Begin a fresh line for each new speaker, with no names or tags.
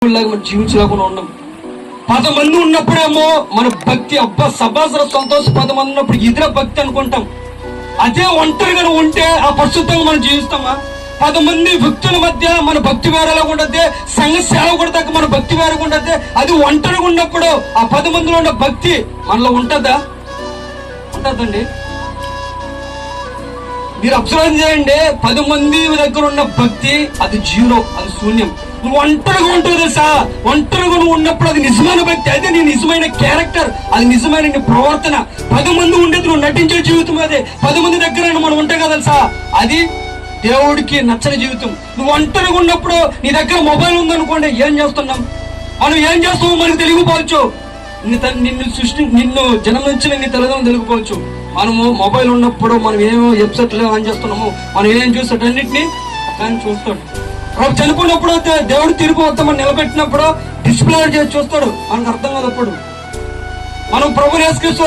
మనం జీవించలేకుండా ఉన్నాం. 10 మంది ఉన్నప్పుడేమో మన భక్తి అబ్బా సభాసర సంతోషం, 10 మంది ఉన్నప్పుడు ఇదిరా భక్తి అనుకుంటాం. అదే ఒంటరిగా ఉంటే ఆ పరిశుద్ధంగా మనం జీవిస్తామా? 10 మంది భక్తుల మధ్య మన భక్తి వేరేలాగా ఉండద్దే, సంఘ సేవకుడి దగ్గర మన భక్తి వేరేగా ఉండద్దే. అది ఒంటరిగా ఉన్నప్పుడు ఆ 10 మందిలో ఉన్న భక్తి మనలో ఉంటుందా? ఉంటుందండి. మీరు అబ్జర్వ్ చేయండి, 10 మంది దగ్గర ఉన్న భక్తి అది జీరో, అది శూన్యం. నువ్వు ఒంటరిగా ఉంటుంది తెలుసా? ఒంటరిగా నువ్వు ఉన్నప్పుడు అది నిజమైన భక్తి, అదే నీ నిజమైన క్యారెక్టర్, అది నిజమైన నీ ప్రవర్తన. 10 మంది ఉండేది నువ్వు నటించే జీవితం, అదే 10 మంది దగ్గర మనం ఉంటాం కదా తెలుసా, అది దేవుడికి నచ్చని జీవితం. నువ్వు ఒంటరిగా ఉన్నప్పుడు నీ దగ్గర మొబైల్ ఉందనుకోండి, ఏం చేస్తున్నాం మనం? ఏం చేస్తామో మనకు తెలియకపోవచ్చు. నిన్ను జన్మించిన నీ తల్లిదండ్రులు తెలియకపోవచ్చు. మనము మొబైల్ ఉన్నప్పుడు మనం ఏమో వెబ్సైట్లో ఆన్ చేస్తున్నాము, మనం ఏం చూస్తాడు అన్నింటినీ కానీ చూస్తాడు. రేపు చనిపోయినప్పుడు దేవుడు తిరిగి వస్తామని నిలబెట్టినప్పుడు డిస్ప్లే చేసి చూస్తాడు, మనకు అర్థం కాదు. అప్పుడు మనం ప్రభుని యేసుక్రీస్తు